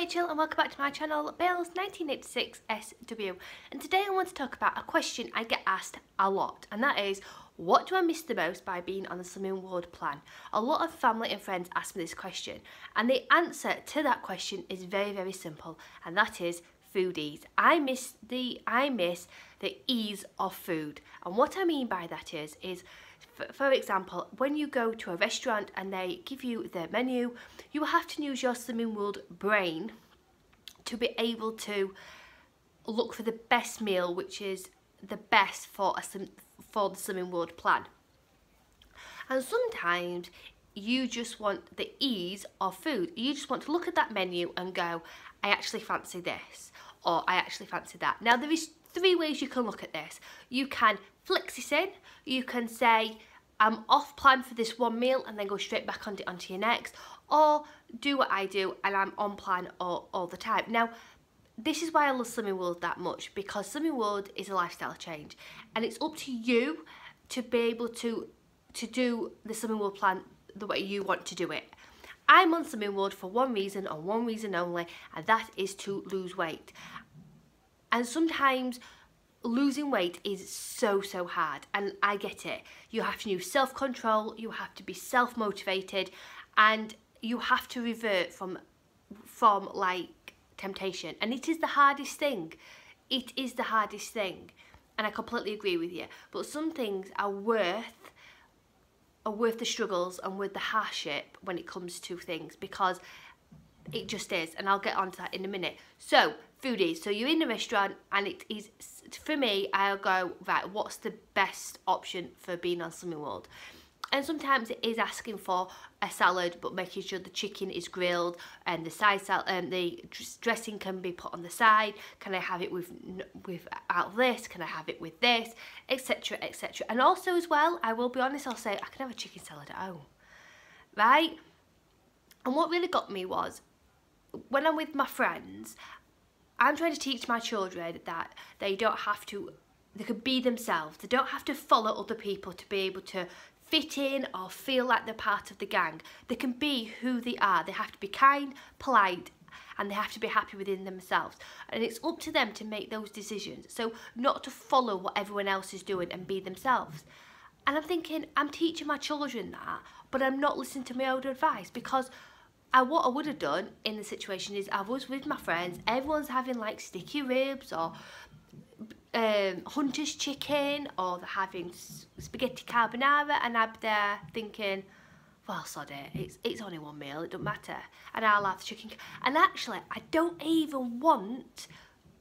Rachel and welcome back to my channel, Bales 1986SW, and today I want to talk about a question I get asked a lot, and that is, what do I miss the most by being on the Slimming World plan? A lot of family and friends ask me this question, and the answer to that question is very simple, and that is foodies. I miss the ease of food, and what I mean by that is for example, when you go to a restaurant and they give you their menu, you have to use your Slimming World brain to be able to look for the best meal, which is the best for the Slimming World plan. And sometimes you just want the ease of food. You just want to look at that menu and go, I actually fancy this, or I actually fancy that. Now there is three ways you can look at this. You can flex this in. You can say, I'm off plan for this one meal and then go straight back onto your next, or do what I do and I'm on plan all the time. Now, this is why I love Slimming World that much, because Slimming World is a lifestyle change and it's up to you to be able to do the Slimming World plan the way you want to do it. I'm on Slimming World for one reason and one reason only, and that is to lose weight. And sometimes losing weight is so hard, and I get it. You have to use self-control, you have to be self-motivated, and you have to revert from like temptation, and it is the hardest thing. It is the hardest thing, and I completely agree with you. But some things are worth the struggles and worth the hardship when it comes to things, because it just is, and I'll get onto that in a minute. So, foodies. So you're in a restaurant and it is, for me, I'll go, right, what's the best option for being on Slimming World? And sometimes it is asking for a salad, but making sure the chicken is grilled and the the dressing can be put on the side. Can I have it without this? Can I have it with this? Etc, etc. And also as well, I will be honest, I'll say I can have a chicken salad at home, right? And what really got me was, when I'm with my friends, I'm trying to teach my children that they don't have to, they can be themselves. They don't have to follow other people to be able to fit in or feel like they're part of the gang. They can be who they are. They have to be kind, polite, and they have to be happy within themselves. And it's up to them to make those decisions. So not to follow what everyone else is doing and be themselves. And I'm thinking, I'm teaching my children that, but I'm not listening to my own advice, because what I would have done in the situation is I was with my friends, everyone's having like sticky ribs or hunter's chicken, or they're having spaghetti carbonara, and I'm there thinking, well, sod it, it's only one meal, it doesn't matter, and I'll have the chicken. And actually, I don't even want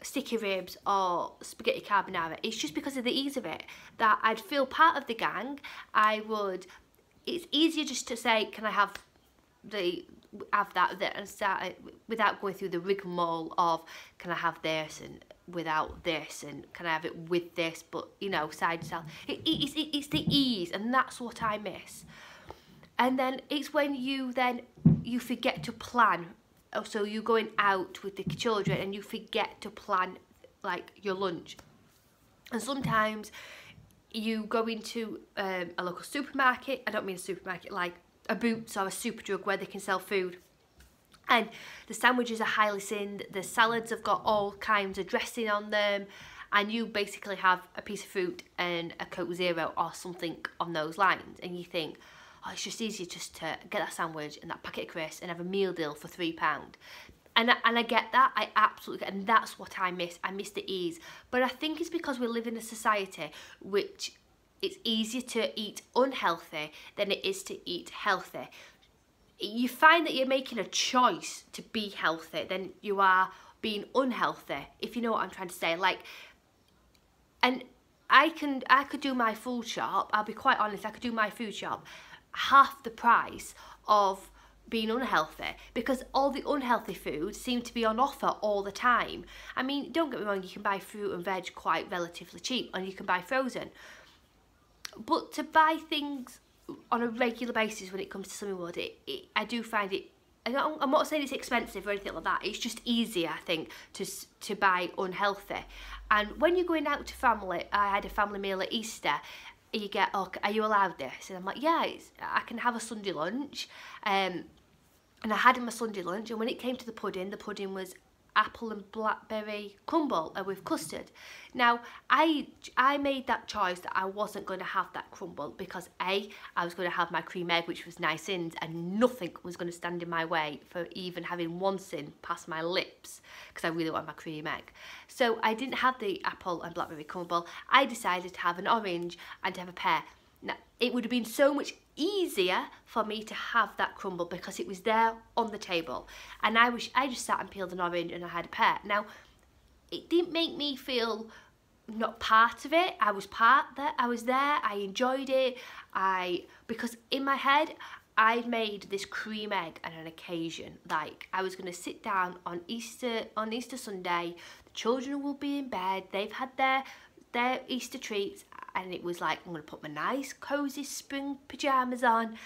sticky ribs or spaghetti carbonara. It's just because of the ease of it, that I'd feel part of the gang. It's easier just to say, can I have that, and start it without going through the rigmarole of, can I have this and without this, and can I have it with this, but you know, side to side. It's the ease, and that's what I miss. And then it's when you forget to plan. So you're going out with the children and you forget to plan like your lunch, and sometimes you go into a local supermarket. I don't mean a supermarket like a Boots or a Superdrug where they can sell food, and the sandwiches are highly seasoned, the salads have got all kinds of dressing on them, and you basically have a piece of fruit and a Coke Zero or something on those lines, and you think, oh, it's just easier just to get that sandwich and that packet of crisps and have a meal deal for £3. And I get that, I absolutely get, and that's what I miss. I miss the ease. But I think it's because we live in a society which it's easier to eat unhealthy than it is to eat healthy. You find that you're making a choice to be healthy than you are being unhealthy, if you know what I'm trying to say. Like, and I could do my food shop, I'll be quite honest, I could do my food shop half the price of being unhealthy, because all the unhealthy foods seem to be on offer all the time. I mean, don't get me wrong, you can buy fruit and veg quite relatively cheap, and you can buy frozen. But to buy things on a regular basis when it comes to Slimming World, I do find it, I'm not saying it's expensive or anything like that, it's just easier, I think, to buy unhealthy. And when you're going out to family, I had a family meal at Easter, you get, oh, are you allowed this? And I'm like, yeah, I can have a Sunday lunch. and I had in my Sunday lunch, and when it came to the pudding was apple and blackberry crumble with custard. Now I made that choice that I wasn't going to have that crumble because I was going to have my cream egg, which was nice and nothing was going to stand in my way for even having one sin past my lips, because I really want my cream egg. So I didn't have the apple and blackberry crumble. I decided to have an orange and to have a pear. Now, it would have been so much easier for me to have that crumble because it was there on the table, and I just sat and peeled an orange and I had a pear. Now, it didn't make me feel not part of it. I was there, I enjoyed it, because in my head I'd made this cream egg on an occasion. Like, I was going to sit down on Easter Sunday, the children will be in bed, they've had their Easter treats, and it was like, I'm going to put my nice cozy spring pyjamas on,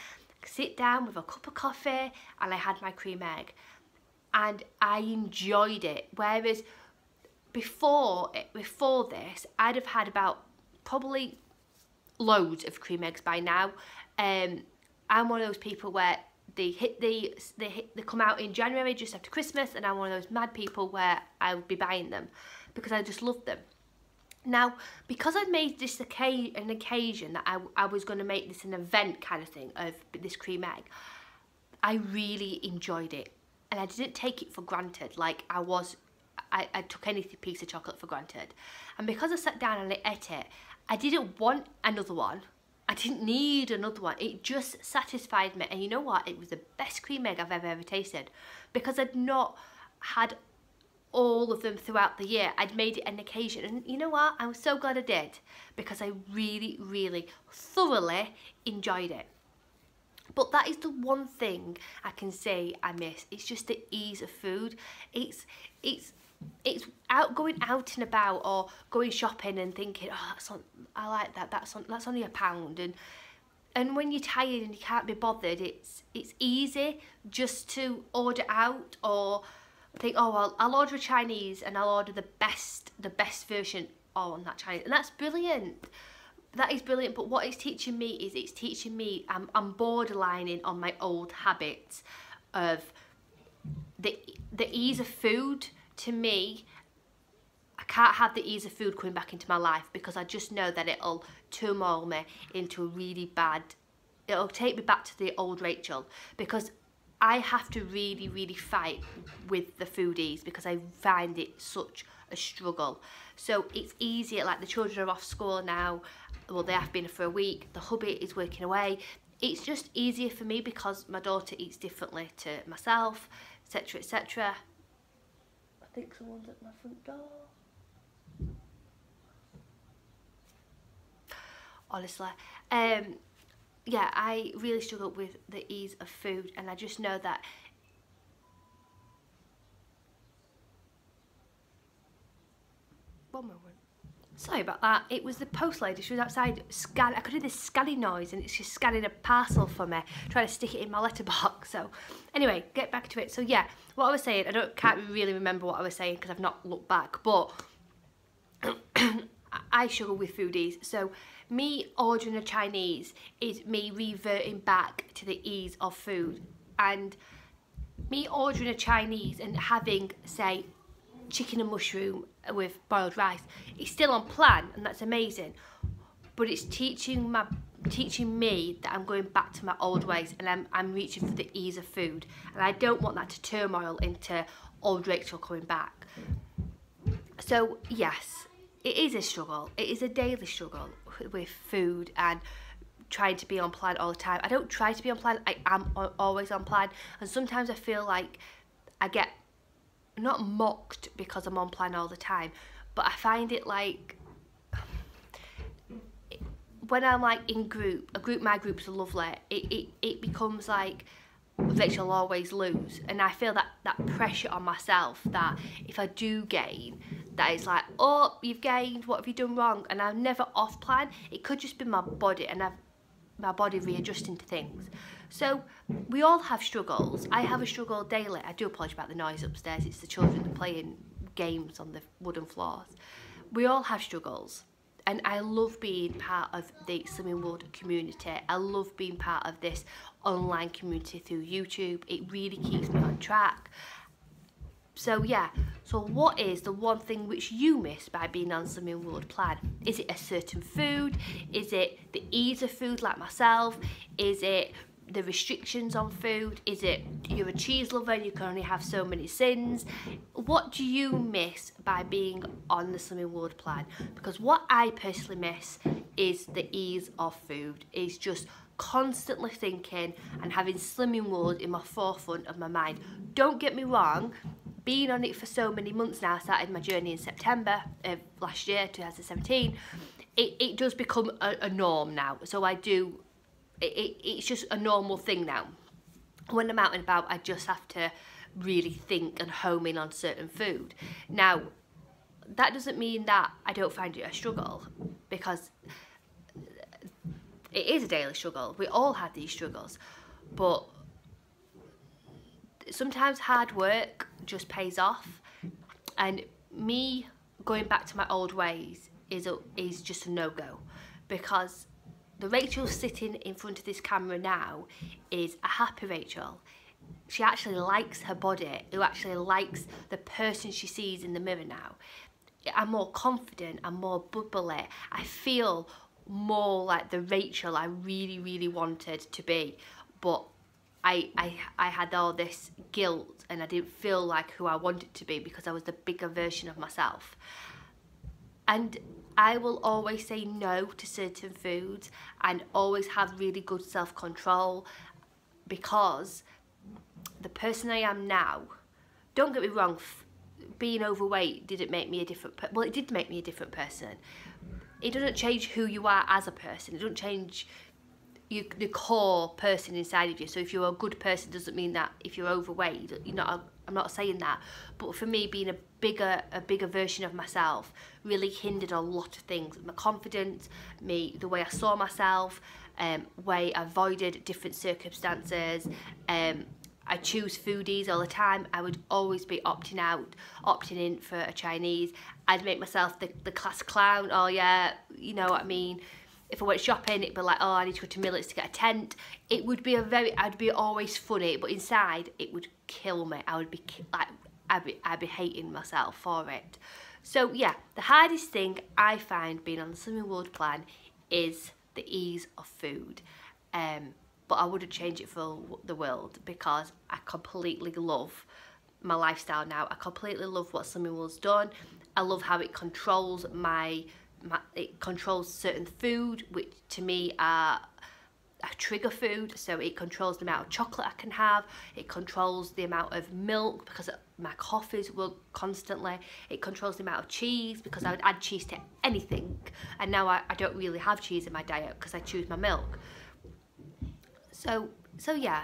sit down with a cup of coffee, and I had my cream egg, and I enjoyed it. Whereas before this, I'd have had about probably loads of cream eggs by now. I'm one of those people where they come out in January just after Christmas, and I'm one of those mad people where I would be buying them because I just love them. Now, because I'd made this an occasion that I was going to make this an event kind of thing of this cream egg, I really enjoyed it, and I didn't take it for granted like I took any piece of chocolate for granted. And because I sat down and I ate it, I didn't want another one. I didn't need another one. It just satisfied me, and you know what? It was the best cream egg I've ever tasted, because I'd not had all of them throughout the year. I'd made it an occasion, and you know what? I was so glad I did, because I really, really thoroughly enjoyed it. But that is the one thing I can say I miss. It's just the ease of food. It's going out and about, or going shopping and thinking, oh, I like that. That's only £1, and when you're tired and you can't be bothered, it's easy just to order out, or think, oh well, I'll order a Chinese and I'll order the best version on that Chinese, and that's brilliant. That is brilliant. But what it's teaching me is I'm borderlining on my old habits of the ease of food. To me, I can't have the ease of food coming back into my life, because I just know that it'll turmoil me into a really bad. It'll take me back to the old Rachel, because I have to really, really fight with the foodies, because I find it such a struggle. So it's easier, like the children are off school now, well, they have been for a week, the hubby is working away. It's just easier for me because my daughter eats differently to myself, etc, etc. I think someone's at my front door. Honestly, yeah, I really struggle with the ease of food, and I just know that one moment. Sorry about that. It was the post lady. She was outside scanning. I could hear this scanning noise, and she's scanning a parcel for me, trying to stick it in my letterbox. So anyway, get back to it. So yeah, what I was saying, can't really remember what I was saying because I've not looked back, but I struggle with foodies. So me ordering a Chinese is me reverting back to the ease of food, and me ordering a Chinese and having, say, chicken and mushroom with boiled rice, it's still on plan, and that's amazing, but it's teaching me that I'm going back to my old ways, and I'm reaching for the ease of food, and I don't want that to turmoil into old Rachel coming back. So yes, it is a struggle. It is a daily struggle with food and trying to be on plan all the time. I don't try to be on plan, I am always on plan, and sometimes I feel like I get not mocked because I'm on plan all the time, but I find it like when I'm like in my groups are lovely, it becomes like Rachel will always lose, and I feel that pressure on myself that if I do gain, that it's like, oh, you've gained, what have you done wrong? And I'm never off plan. It could just be my body, and my body readjusting to things. So we all have struggles. I have a struggle daily. I do apologise about the noise upstairs. It's the children playing games on the wooden floors. We all have struggles, And I love being part of the Slimming World community. I love being part of this online community through YouTube. It really keeps me on track. So yeah, so what is the one thing which you miss by being on the Slimming World plan? Is it a certain food? Is it the ease of food like myself? Is it the restrictions on food? Is it you're a cheese lover and you can only have so many sins? What do you miss by being on the Slimming World plan? Because what I personally miss is the ease of food. Is just constantly thinking and having Slimming World in my forefront of my mind. Don't get me wrong, being on it for so many months now, I started my journey in September of last year, 2017, it does become a norm now. So I do, it's just a normal thing now. When I'm out and about, I just have to really think and home in on certain food. Now, that doesn't mean that I don't find it a struggle, because it is a daily struggle. We all have these struggles, but sometimes hard work just pays off, and me going back to my old ways is just a no-go, because the Rachel sitting in front of this camera now is a happy Rachel. She actually likes her body, who actually likes the person she sees in the mirror now. I'm more confident, I'm more bubbly, I feel more like the Rachel I really wanted to be, but I had all this guilt and I didn't feel like who I wanted to be because I was the bigger version of myself. And I will always say no to certain foods and always have really good self-control, because the person I am now, don't get me wrong, being overweight didn't make me a different person. Well, it did make me a different person. It doesn't change who you are as a person. It doesn't change the core person inside of you. So if you're a good person, doesn't mean that if you're overweight, you're not. I'm not saying that. But for me, being a bigger version of myself really hindered a lot of things. My confidence, the way I saw myself, way I avoided different circumstances. I choose foodies all the time. I would always be opting in for a Chinese. I'd make myself the class clown. Oh yeah, you know what I mean. If I went shopping, it'd be like, oh, I need to go to Millet's to get a tent. It would be I'd be always funny, but inside it would kill me. I would be like, I'd be hating myself for it. So yeah, the hardest thing I find being on the Slimming World plan is the ease of food. But I wouldn't change it for the world, because I completely love my lifestyle now. I completely love what Slimming World's done. I love how it controls it controls certain food, which to me are a trigger food. So it controls the amount of chocolate I can have. It controls the amount of milk, because my coffees will constantly. It controls the amount of cheese, because I would add cheese to anything. And now I don't really have cheese in my diet because I choose my milk. So yeah,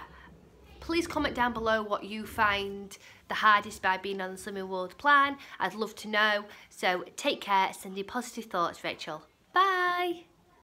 please comment down below what you find the hardest by being on the Slimming World plan. I'd love to know. So take care, send you positive thoughts, Rachel. Bye.